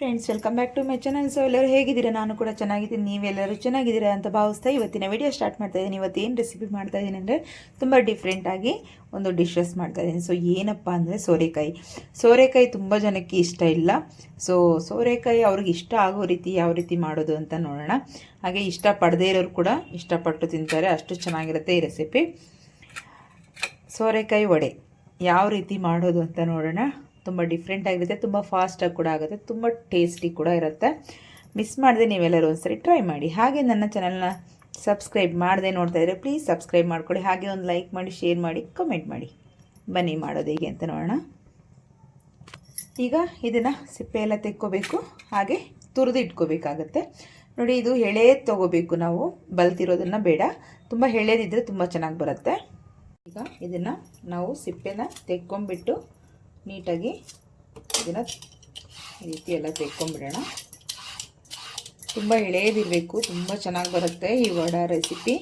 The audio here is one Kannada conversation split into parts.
Friends, welcome back to my channel. So ಎಲ್ಲರೂ ಹೇಗಿದ್ದೀರಾ? ನಾನು ಕೂಡ ಚೆನ್ನಾಗಿದ್ದೀನಿ. ನೀವೆಲ್ಲರೂ ಚೆನ್ನಾಗಿದ್ದೀರಾ ಅಂತ ಭಾವಿಸ್ತಾ ಇವತ್ತಿನ ವಿಡಿಯೋ ಸ್ಟಾರ್ಟ್ ಮಾಡ್ತಾ ಇದ್ದೀನಿ. ಇವತ್ತು ಏನು ರೆಸಿಪಿ ಮಾಡ್ತಾ ಇದ್ದೀನಿ ಅಂದರೆ ತುಂಬ ಡಿಫ್ರೆಂಟಾಗಿ ಒಂದು ಡಿಶಸ್ ಮಾಡ್ತಾ ಇದ್ದೀನಿ. ಸೊ ಏನಪ್ಪ ಅಂದರೆ ಸೋರೆಕಾಯಿ ತುಂಬ ಜನಕ್ಕೆ ಇಷ್ಟ ಇಲ್ಲ. ಸೊ ಸೋರೆಕಾಯಿ ಅವ್ರಿಗೆ ಇಷ್ಟ ಆಗೋ ರೀತಿ ಯಾವ ರೀತಿ ಮಾಡೋದು ಅಂತ ನೋಡೋಣ. ಹಾಗೆ ಇಷ್ಟಪಡದೇ ಇರೋರು ಕೂಡ ಇಷ್ಟಪಟ್ಟು ತಿಂತಾರೆ, ಅಷ್ಟು ಚೆನ್ನಾಗಿರುತ್ತೆ ಈ ರೆಸಿಪಿ. ಸೋರೆಕಾಯಿ ವಡೆ ಯಾವ ರೀತಿ ಮಾಡೋದು ಅಂತ ನೋಡೋಣ. ತುಂಬ ಡಿಫ್ರೆಂಟ್ ಆಗಿರುತ್ತೆ, ತುಂಬ ಫಾಸ್ಟಾಗಿ ಕೂಡ ಆಗುತ್ತೆ, ತುಂಬ ಟೇಸ್ಟಿ ಕೂಡ ಇರುತ್ತೆ. ಮಿಸ್ ಮಾಡದೆ ನೀವೆಲ್ಲರೂ ಒಂದ್ಸರಿ ಟ್ರೈ ಮಾಡಿ. ಹಾಗೆ ನನ್ನ ಚಾನಲ್ನ ಸಬ್ಸ್ಕ್ರೈಬ್ ಮಾಡದೆ ನೋಡ್ತಾ ಇದ್ದರೆ ಪ್ಲೀಸ್ ಸಬ್ಸ್ಕ್ರೈಬ್ ಮಾಡ್ಕೊಳ್ಳಿ. ಹಾಗೆ ಒಂದು ಲೈಕ್ ಮಾಡಿ, ಶೇರ್ ಮಾಡಿ, ಕಮೆಂಟ್ ಮಾಡಿ. ಬನ್ನಿ ಮಾಡೋದು ಹೇಗೆ ಅಂತ ನೋಡೋಣ. ಈಗ ಇದನ್ನು ಸಿಪ್ಪೆ ಎಲ್ಲ ತೆಕ್ಕೋಬೇಕು, ಹಾಗೆ ತುರಿದು ಇಟ್ಕೋಬೇಕಾಗತ್ತೆ. ನೋಡಿ, ಇದು ಎಳೆದು ತೊಗೋಬೇಕು ನಾವು, ಬಲ್ತಿರೋದನ್ನು ಬೇಡ. ತುಂಬ ಎಳೆದಿದ್ದರೆ ತುಂಬ ಚೆನ್ನಾಗಿ ಬರುತ್ತೆ. ಈಗ ಇದನ್ನು ನಾವು ಸಿಪ್ಪೆನ ತೆಕ್ಕೊಂಬಿಟ್ಟು ನೀಟಾಗಿ ಇದನ್ನು ಈ ರೀತಿ ಎಲ್ಲ ತೆಕ್ಕೊಂಬಿಡೋಣ. ತುಂಬ ಎಳೆಯದಿರಬೇಕು, ತುಂಬ ಚೆನ್ನಾಗಿ ಬರುತ್ತೆ ಈ ವಡೆ ರೆಸಿಪಿ.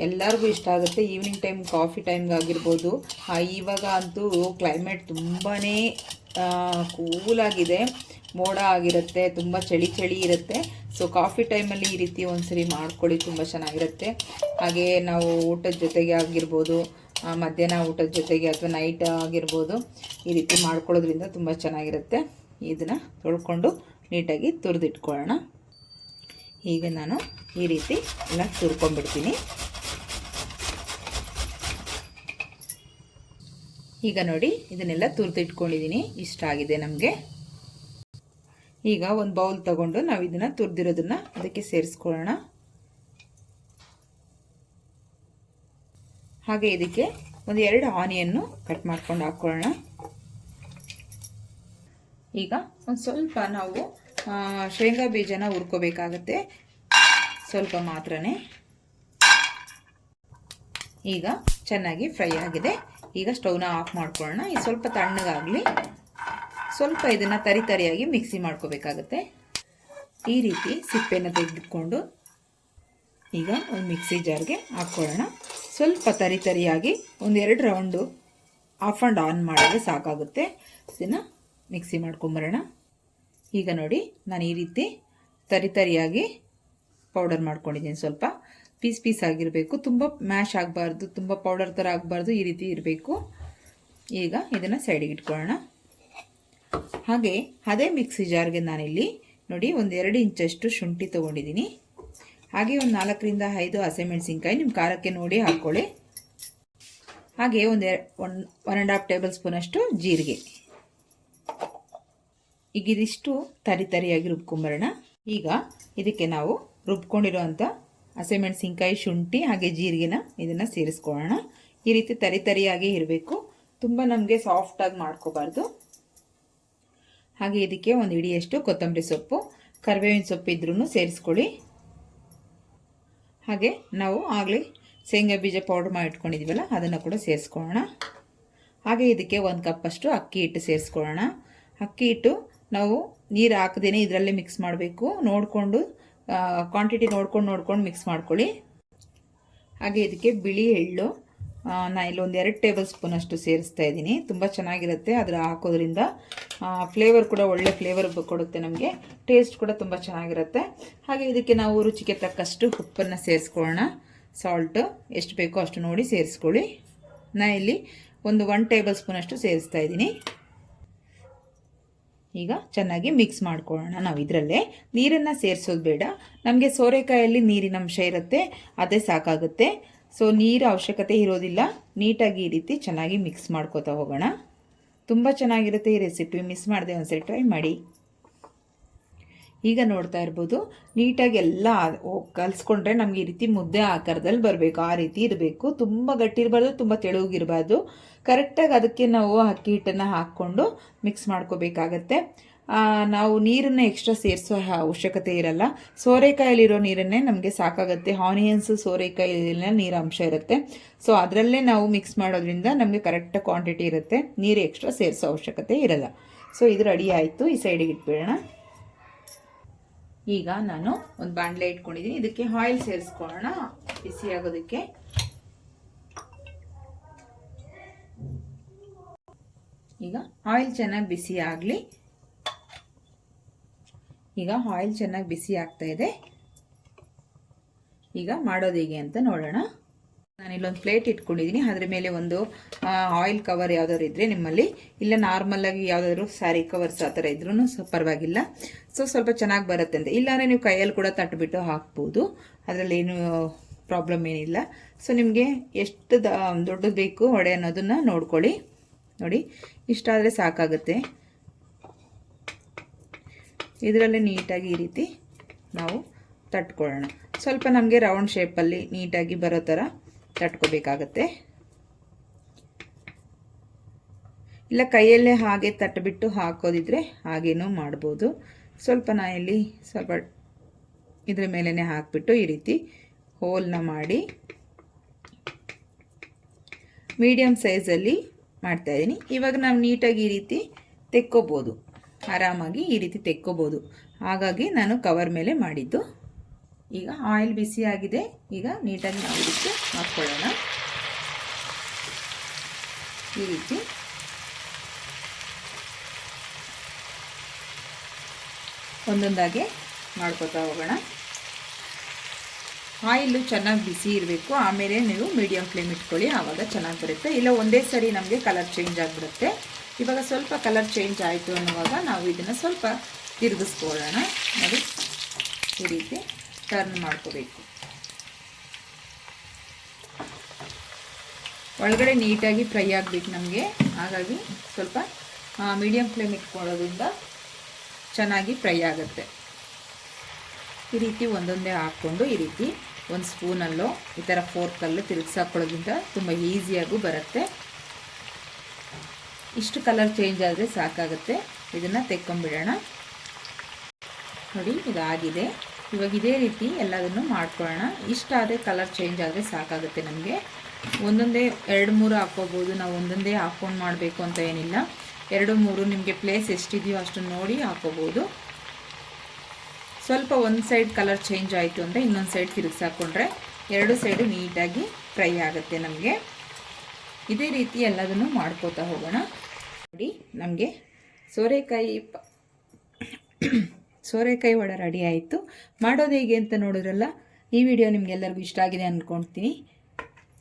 ಎಲ್ಲರಿಗೂ ಇಷ್ಟ ಆಗುತ್ತೆ. ಈವ್ನಿಂಗ್ ಟೈಮ್ ಕಾಫಿ ಟೈಮ್ಗಾಗಿರ್ಬೋದು. ಇವಾಗ ಅಂತೂ ಕ್ಲೈಮೇಟ್ ತುಂಬಾ ಕೂಲಾಗಿದೆ, ಮೋಡ ಆಗಿರುತ್ತೆ, ತುಂಬ ಚಳಿ ಇರುತ್ತೆ. ಸೊ ಕಾಫಿ ಟೈಮಲ್ಲಿ ಈ ರೀತಿ ಒಂದ್ಸರಿ ಮಾಡ್ಕೊಳ್ಳಿ, ತುಂಬ ಚೆನ್ನಾಗಿರುತ್ತೆ. ಹಾಗೆ ನಾವು ಊಟದ ಜೊತೆಗೆ ಆಗಿರ್ಬೋದು, ಮಧ್ಯಾಹ್ನ ಊಟದ ಜೊತೆಗೆ ಅಥವಾ ನೈಟ್ ಆಗಿರ್ಬೋದು, ಈ ರೀತಿ ಮಾಡ್ಕೊಳ್ಳೋದ್ರಿಂದ ತುಂಬ ಚೆನ್ನಾಗಿರುತ್ತೆ. ಇದನ್ನು ತೊಳ್ಕೊಂಡು ನೀಟಾಗಿ ತುರಿದಿಟ್ಕೊಳ್ಳೋಣ. ಈಗ ನಾನು ಈ ರೀತಿ ಎಲ್ಲ ತುರ್ಕೊಂಡ್ಬಿಡ್ತೀನಿ. ಈಗ ನೋಡಿ, ಇದನ್ನೆಲ್ಲ ತುರಿದಿಟ್ಕೊಂಡಿದ್ದೀನಿ. ಇಷ್ಟ ಆಗಿದೆ ನಮಗೆ. ಈಗ ಒಂದು ಬೌಲ್ ತಗೊಂಡು ನಾವು ಇದನ್ನು ತುರಿದಿರೋದನ್ನು ಅದಕ್ಕೆ ಸೇರಿಸ್ಕೊಳ್ಳೋಣ. ಹಾಗೆ ಇದಕ್ಕೆ ಒಂದು 2 ಆನಿಯನ್ನು ಕಟ್ ಮಾಡ್ಕೊಂಡು ಹಾಕ್ಕೊಳ್ಳೋಣ. ಈಗ ಒಂದು ಸ್ವಲ್ಪ ನಾವು ಶೇಂಗಾ ಬೀಜನ ಹುರ್ಕೋಬೇಕಾಗತ್ತೆ, ಸ್ವಲ್ಪ ಮಾತ್ರನೇ. ಈಗ ಚೆನ್ನಾಗಿ ಫ್ರೈ ಆಗಿದೆ. ಈಗ ಸ್ಟವ್ನ ಆಫ್ ಮಾಡ್ಕೊಳ್ಳೋಣ. ಇದು ಸ್ವಲ್ಪ ತಣ್ಣಗಾಗಲಿ. ಸ್ವಲ್ಪ ಇದನ್ನು ತರಿಯಾಗಿ ಮಿಕ್ಸಿ ಮಾಡ್ಕೋಬೇಕಾಗತ್ತೆ. ಈ ರೀತಿ ಸಿಪ್ಪೆನ ತೆಗೆದುಕೊಂಡು ಈಗ ಒಂದು ಮಿಕ್ಸಿ ಜಾರ್ಗೆ ಹಾಕ್ಕೊಳ್ಳೋಣ. ಸ್ವಲ್ಪ ತರಿಯಾಗಿ ಒಂದು 2 ರೌಂಡು ಆಫ್ ಆ್ಯಂಡ್ ಆನ್ ಮಾಡಿದ್ರೆ ಸಾಕಾಗುತ್ತೆ. ಇದನ್ನು ಮಿಕ್ಸಿ ಮಾಡ್ಕೊಂಬರೋಣ. ಈಗ ನೋಡಿ, ನಾನು ಈ ರೀತಿ ತರಿಯಾಗಿ ಪೌಡರ್ ಮಾಡ್ಕೊಂಡಿದ್ದೀನಿ. ಸ್ವಲ್ಪ ಪೀಸ್ ಆಗಿರಬೇಕು, ತುಂಬ ಮ್ಯಾಶ್ ಆಗಬಾರ್ದು, ತುಂಬ ಪೌಡರ್ ಥರ ಆಗಬಾರ್ದು, ಈ ರೀತಿ ಇರಬೇಕು. ಈಗ ಇದನ್ನು ಸೈಡಿಗೆ ಇಟ್ಕೊಳ್ಳೋಣ. ಹಾಗೆ ಅದೇ ಮಿಕ್ಸಿ ಜಾರ್ಗೆ ನಾನಿಲ್ಲಿ ನೋಡಿ ಒಂದು 2 ಇಂಚಷ್ಟು ಶುಂಠಿ ತೊಗೊಂಡಿದ್ದೀನಿ. ಹಾಗೆ ಒಂದು 4 ರಿಂದ 5 ಹಸಿಮೆಣಸಿನ್ಕಾಯಿ, ನಿಮ್ಮ ಖಾರಕ್ಕೆ ನೋಡಿ ಹಾಕ್ಕೊಳ್ಳಿ. ಹಾಗೆ ಒಂದು 1.5 ಟೇಬಲ್ ಸ್ಪೂನಷ್ಟು ಜೀರಿಗೆ. ಈಗ ಇದಿಷ್ಟು ತರಿಯಾಗಿ ರುಬ್ಕೊಂಬರೋಣ. ಈಗ ಇದಕ್ಕೆ ನಾವು ರುಬ್ಕೊಂಡಿರೋಂಥ ಹಸಿಮೆಣಸಿನ್ಕಾಯಿ, ಶುಂಠಿ ಹಾಗೆ ಜೀರಿಗೆನ ಇದನ್ನು ಸೇರಿಸ್ಕೊಳ್ಳೋಣ. ಈ ರೀತಿ ತರಿಯಾಗಿ ಇರಬೇಕು, ತುಂಬ ನಮಗೆ ಸಾಫ್ಟಾಗಿ ಮಾಡ್ಕೋಬಾರ್ದು. ಹಾಗೆ ಇದಕ್ಕೆ ಒಂದು ಹಿಡಿಯಷ್ಟು ಕೊತ್ತಂಬರಿ ಸೊಪ್ಪು, ಕರಿಬೇವಿನ ಸೊಪ್ಪು ಇದ್ರೂ ಸೇರಿಸ್ಕೊಳ್ಳಿ. ಹಾಗೆ ನಾವು ಆಗಲೇ ಶೇಂಗಾ ಬೀಜ ಪೌಡ್ರ್ ಮಾಡಿ ಇಟ್ಕೊಂಡಿದ್ದೀವಲ್ಲ, ಅದನ್ನು ಕೂಡ ಸೇರಿಸ್ಕೊಳ್ಳೋಣ. ಹಾಗೆ ಇದಕ್ಕೆ 1 ಕಪ್ಪಷ್ಟು ಅಕ್ಕಿ ಹಿಟ್ಟು ಸೇರಿಸ್ಕೊಳ್ಳೋಣ. ಅಕ್ಕಿ ಹಿಟ್ಟು ನಾವು ನೀರು ಹಾಕದೇನೆ ಇದರಲ್ಲೇ ಮಿಕ್ಸ್ ಮಾಡಬೇಕು. ನೋಡಿಕೊಂಡು ಕ್ವಾಂಟಿಟಿ ನೋಡ್ಕೊಂಡು ಮಿಕ್ಸ್ ಮಾಡ್ಕೊಳ್ಳಿ. ಹಾಗೆ ಇದಕ್ಕೆ ಬಿಳಿ ಎಳ್ಳು ನಾನು ಇಲ್ಲೊಂದು 2 ಟೇಬಲ್ ಸ್ಪೂನಷ್ಟು ಸೇರಿಸ್ತಾ ಇದ್ದೀನಿ. ತುಂಬ ಚೆನ್ನಾಗಿರುತ್ತೆ ಅದರ ಹಾಕೋದ್ರಿಂದ. ಫ್ಲೇವರ್ ಕೂಡ ಒಳ್ಳೆ ಫ್ಲೇವರ್ ಕೊಡುತ್ತೆ ನಮಗೆ, ಟೇಸ್ಟ್ ಕೂಡ ತುಂಬ ಚೆನ್ನಾಗಿರುತ್ತೆ. ಹಾಗೆ ಇದಕ್ಕೆ ನಾವು ರುಚಿಗೆ ತಕ್ಕಷ್ಟು ಉಪ್ಪನ್ನು ಸೇರಿಸ್ಕೊಳ್ಳೋಣ. ಸಾಲ್ಟು ಎಷ್ಟು ಬೇಕೋ ಅಷ್ಟು ನೋಡಿ ಸೇರಿಸ್ಕೊಳ್ಳಿ. ನಾನು ಇಲ್ಲಿ ಒಂದು 1 ಟೇಬಲ್ ಸ್ಪೂನಷ್ಟು ಸೇರಿಸ್ತಾ ಇದ್ದೀನಿ. ಈಗ ಚೆನ್ನಾಗಿ ಮಿಕ್ಸ್ ಮಾಡ್ಕೊಳ್ಳೋಣ. ನಾವು ಇದರಲ್ಲೇ ನೀರನ್ನು ಸೇರಿಸೋದು ಬೇಡ, ನಮಗೆ ಸೋರೆಕಾಯಲ್ಲಿ ನೀರಿನ ಅಂಶ ಇರುತ್ತೆ, ಅದೇ ಸಾಕಾಗುತ್ತೆ. ಸೊ ನೀರು ಅವಶ್ಯಕತೆ ಇರೋದಿಲ್ಲ. ನೀಟಾಗಿ ಈ ರೀತಿ ಚೆನ್ನಾಗಿ ಮಿಕ್ಸ್ ಮಾಡ್ಕೋತಾ ಹೋಗೋಣ. ತುಂಬ ಚೆನ್ನಾಗಿರುತ್ತೆ ಈ ರೆಸಿಪಿ, ಮಿಸ್ ಮಾಡದೆ ಒಂದ್ಸರಿ ಟ್ರೈ ಮಾಡಿ. ಈಗ ನೋಡ್ತಾ ಇರ್ಬೋದು, ನೀಟಾಗಿ ಎಲ್ಲ ಕಲಿಸ್ಕೊಂಡ್ರೆ ನಮಗೆ ಈ ರೀತಿ ಮುದ್ದೆ ಆಕಾರದಲ್ಲಿ ಬರಬೇಕು. ಆ ರೀತಿ ಇರಬೇಕು, ತುಂಬ ಗಟ್ಟಿ ಇರಬಾರ್ದು, ತುಂಬ ತೆಳುಗಿರಬಾರ್ದು. ಕರೆಕ್ಟಾಗಿ ಅದಕ್ಕೆ ನಾವು ಅಕ್ಕಿ ಹಿಟ್ಟನ್ನು ಹಾಕ್ಕೊಂಡು ಮಿಕ್ಸ್ ಮಾಡ್ಕೋಬೇಕಾಗತ್ತೆ. ನಾವು ನೀರನ್ನು ಎಕ್ಸ್ಟ್ರಾ ಸೇರಿಸೋ ಅವಶ್ಯಕತೆ ಇರಲ್ಲ. ಸೋರೆಕಾಯಲ್ಲಿರೋ ನೀರನ್ನೇ ನಮಗೆ ಸಾಕಾಗುತ್ತೆ. ಆನಿಯನ್ಸ್, ಸೋರೆಕಾಯಿನ ನೀರು ಅಂಶ ಇರುತ್ತೆ. ಸೊ ಅದರಲ್ಲೇ ನಾವು ಮಿಕ್ಸ್ ಮಾಡೋದ್ರಿಂದ ನಮಗೆ ಕರೆಕ್ಟ್ ಕ್ವಾಂಟಿಟಿ ಇರುತ್ತೆ, ನೀರು ಎಕ್ಸ್ಟ್ರಾ ಸೇರಿಸೋ ಅವಶ್ಯಕತೆ ಇರಲ್ಲ. ಸೊ ಇದು ರೆಡಿ ಆಯಿತು. ಈ ಸೈಡಿಗೆ ಇಟ್ಬಿಡೋಣ. ಈಗ ನಾನು ಒಂದು ಬಾಣಲೆ ಇಟ್ಕೊಂಡಿದ್ದೀನಿ. ಇದಕ್ಕೆ ಆಯಿಲ್ ಸೇರಿಸ್ಕೊಳ್ಳೋಣ ಬಿಸಿ ಆಗೋದಕ್ಕೆ. ಈಗ ಆಯಿಲ್ ಚೆನ್ನಾಗಿ ಬಿಸಿ ಆಗಲಿ. ಈಗ ಆಯಿಲ್ ಚೆನ್ನಾಗಿ ಬಿಸಿ ಆಗ್ತಾ ಇದೆ. ಈಗ ಮಾಡೋದು ಹೇಗೆ ಅಂತ ನೋಡೋಣ. ನಾನಿಲ್ಲೊಂದು ಪ್ಲೇಟ್ ಇಟ್ಕೊಂಡಿದ್ದೀನಿ. ಅದ್ರ ಮೇಲೆ ಒಂದು ಆಯಿಲ್ ಕವರ್ ಯಾವ್ದಾದ್ರು ಇದ್ರೆ ನಿಮ್ಮಲ್ಲಿ, ಇಲ್ಲ ನಾರ್ಮಲಾಗಿ ಯಾವುದಾದ್ರು ಸ್ಯಾರಿ ಕವರ್ಸ್ ಆ ಥರ ಇದ್ರೂ ಪರವಾಗಿಲ್ಲ. ಸ್ವಲ್ಪ ಚೆನ್ನಾಗಿ ಬರುತ್ತೆ ಅಂತ. ಇಲ್ಲಾಂದರೆ ನೀವು ಕೈಯಲ್ಲಿ ಕೂಡ ತಟ್ಬಿಟ್ಟು ಹಾಕ್ಬೋದು, ಅದರಲ್ಲಿ ಏನು ಪ್ರಾಬ್ಲಮ್ ಏನಿಲ್ಲ. ನಿಮಗೆ ಎಷ್ಟು ದೊಡ್ಡದು ಬೇಕು ವಡೆ ಅನ್ನೋದನ್ನು ನೋಡ್ಕೊಳ್ಳಿ. ನೋಡಿ, ಇಷ್ಟಾದರೆ ಸಾಕಾಗುತ್ತೆ. ಇದರಲ್ಲೇ ನೀಟಾಗಿ ಈ ರೀತಿ ನಾವು ತಟ್ಕೊಳ್ಳೋಣ. ಸ್ವಲ್ಪ ನಮಗೆ ರೌಂಡ್ ಶೇಪಲ್ಲಿ ನೀಟಾಗಿ ಬರೋ ಥರ ತಟ್ಕೋಬೇಕಾಗತ್ತೆ. ಇಲ್ಲ ಕೈಯಲ್ಲೇ ಹಾಗೆ ತಟ್ಬಿಟ್ಟು ಹಾಕೋದಿದ್ರೆ ಹಾಗೇನೂ ಮಾಡ್ಬೋದು. ಸ್ವಲ್ಪ ಇಲ್ಲಿ ಸ್ವಲ್ಪ ಇದ್ರ ಮೇಲೇ ಹಾಕಿಬಿಟ್ಟು ಈ ರೀತಿ ಹೋಲ್ನ ಮಾಡಿ ಮೀಡಿಯಮ್ ಸೈಜಲ್ಲಿ ಮಾಡ್ತಾಯಿದ್ದೀನಿ. ಇವಾಗ ನಾವು ನೀಟಾಗಿ ಈ ರೀತಿ ತೆಕ್ಕೋಬೋದು, ಆರಾಮಾಗಿ ಈ ರೀತಿ ತೆಕ್ಕೋಬೋದು. ಹಾಗಾಗಿ ನಾನು ಕವರ್ ಮೇಲೆ ಮಾಡಿದ್ದು. ಈಗ ಆಯಿಲ್ ಬಿಸಿ ಆಗಿದೆ. ಈಗ ನೀಟಾಗಿ ನಾವು ಇದಕ್ಕೆ ಹಾಕ್ಕೊಳ್ಳೋಣ. ಈ ರೀತಿ ಒಂದೊಂದಾಗೆ ಮಾಡ್ಕೊತಾ ಹೋಗೋಣ. ಆಯಿಲು ಚೆನ್ನಾಗಿ ಬಿಸಿ ಇರಬೇಕು. ಆಮೇಲೆ ನೀವು ಮೀಡಿಯಮ್ ಫ್ಲೇಮ್ ಇಟ್ಕೊಳ್ಳಿ, ಆವಾಗ ಚೆನ್ನಾಗಿ ಬರುತ್ತೆ. ಇಲ್ಲ ಒಂದೇ ಸರಿ ನಮಗೆ ಕಲರ್ ಚೇಂಜ್ ಆಗಿಬಿಡುತ್ತೆ. ಇವಾಗ ಸ್ವಲ್ಪ ಕಲರ್ ಚೇಂಜ್ ಆಯಿತು ಅನ್ನುವಾಗ ನಾವು ಇದನ್ನು ಸ್ವಲ್ಪ ತಿರುಗಿಸ್ಕೊಳ್ಳೋಣ. ನೋಡಿ, ಈ ರೀತಿ ಟರ್ನ್ ಮಾಡ್ಕೋಬೇಕು. ಒಳಗಡೆ ನೀಟಾಗಿ ಫ್ರೈ ಆಗಬೇಕು ನಮಗೆ. ಹಾಗಾಗಿ ಸ್ವಲ್ಪ ಮೀಡಿಯಮ್ ಫ್ಲೇಮ್ ಇಟ್ಕೊಳ್ಳೋದ್ರಿಂದ ಚೆನ್ನಾಗಿ ಫ್ರೈ ಆಗುತ್ತೆ. ಈ ರೀತಿ ಒಂದೊಂದೇ ಹಾಕ್ಕೊಂಡು ಈ ರೀತಿ ಒಂದು ಸ್ಪೂನಲ್ಲೋ ಈ ಥರ ಫೋರ್ಕಲ್ಲೂ ತಿರುಗಿಸಾಕೊಳ್ಳೋದ್ರಿಂದ ತುಂಬ ಈಸಿಯಾಗೂ ಬರುತ್ತೆ. ಇಷ್ಟು ಕಲರ್ ಚೇಂಜ್ ಆದರೆ ಸಾಕಾಗುತ್ತೆ. ಇದನ್ನು ತೆಕ್ಕೊಂಬಿಡೋಣ. ನೋಡಿ, ಇದಾಗಿದೆ. ಇವಾಗ ಇದೇ ರೀತಿ ಎಲ್ಲದನ್ನು ಮಾಡ್ಕೊಳ್ಳೋಣ. ಇಷ್ಟ ಆದರೆ ಕಲರ್ ಚೇಂಜ್ ಆದರೆ ಸಾಕಾಗುತ್ತೆ ನಮಗೆ. ಒಂದೊಂದೇ 2-3 ಹಾಕ್ಕೋಬೋದು. ನಾವು ಒಂದೊಂದೇ ಹಾಕ್ಕೊಂಡು ಮಾಡಬೇಕು ಅಂತ ಏನಿಲ್ಲ. 2-3 ನಿಮಗೆ ಪ್ಲೇಸ್ ಎಷ್ಟಿದೆಯೋ ಅಷ್ಟನ್ನು ನೋಡಿ ಹಾಕ್ಕೋಬೋದು. ಸ್ವಲ್ಪ ಒಂದು ಸೈಡ್ ಕಲರ್ ಚೇಂಜ್ ಆಯಿತು ಅಂದರೆ ಇನ್ನೊಂದು ಸೈಡ್ ತಿರುಗಿಸಾಕೊಂಡ್ರೆ 2 ಸೈಡು ನೀಟಾಗಿ ಫ್ರೈ ಆಗುತ್ತೆ ನಮಗೆ. ಇದೇ ರೀತಿ ಎಲ್ಲದನ್ನು ಮಾಡ್ಕೋತಾ ಹೋಗೋಣ. ನೋಡಿ, ನಮಗೆ ಸೋರೆಕಾಯಿ ವಡೆ ರೆಡಿ ಆಯಿತು. ಮಾಡೋದು ಹೇಗೆ ಅಂತ ನೋಡಿದ್ರಲ್ಲ. ಈ ವಿಡಿಯೋ ನಿಮಗೆಲ್ಲರಿಗೂ ಇಷ್ಟ ಆಗಿದೆ ಅಂದ್ಕೊಳ್ತೀನಿ.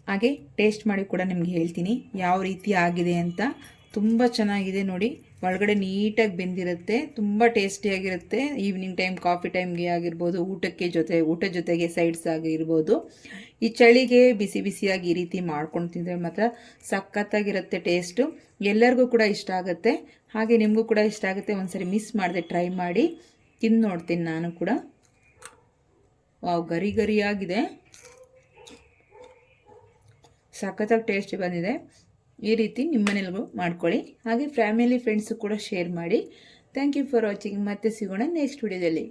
ಹಾಗೆ ಟೇಸ್ಟ್ ಮಾಡಿ ಕೂಡ ನಿಮಗೆ ಹೇಳ್ತೀನಿ ಯಾವ ರೀತಿ ಆಗಿದೆ ಅಂತ. ತುಂಬ ಚೆನ್ನಾಗಿದೆ ನೋಡಿ. ಒಳಗಡೆ ನೀಟಾಗಿ ಬೆಂದಿರುತ್ತೆ, ತುಂಬ ಟೇಸ್ಟಿಯಾಗಿರುತ್ತೆ. ಈವ್ನಿಂಗ್ ಟೈಮ್ ಕಾಫಿ ಟೈಮ್ಗೆ ಆಗಿರ್ಬೋದು, ಊಟದ ಜೊತೆಗೆ ಸೈಡ್ಸ್ ಆಗಿರ್ಬೋದು. ಈ ಚಳಿಗೆ ಬಿಸಿ ಬಿಸಿಯಾಗಿ ಈ ರೀತಿ ಮಾಡ್ಕೊಂಡು ತಿಂದರೆ ಮಾತ್ರ ಸಖತ್ತಾಗಿರುತ್ತೆ ಟೇಸ್ಟು. ಎಲ್ಲರಿಗೂ ಕೂಡ ಇಷ್ಟ ಆಗುತ್ತೆ. ಹಾಗೆ ನಿಮಗೂ ಕೂಡ ಇಷ್ಟ ಆಗುತ್ತೆ. ಒಂದ್ಸರಿ ಮಿಸ್ ಮಾಡದೆ ಟ್ರೈ ಮಾಡಿ. ತಿಂದು ನೋಡ್ತೀನಿ ನಾನು ಕೂಡ. ವಾವ್, ಗರಿ ಗರಿಯಾಗಿದೆ, ಸಖತ್ತಾಗಿ ಟೇಸ್ಟ್ ಬಂದಿದೆ. ಈ ರೀತಿ ನಿಮ್ಮನೆಲ್ಗೂ ಮಾಡ್ಕೊಳ್ಳಿ. ಹಾಗೆ ಫ್ಯಾಮಿಲಿ ಫ್ರೆಂಡ್ಸು ಕೂಡ ಶೇರ್ ಮಾಡಿ. Thank you for watching. ಮತ್ತೆ ಸಿಗೋಣ ನೆಕ್ಸ್ಟ್ ವಿಡಿಯೋದಲ್ಲಿ.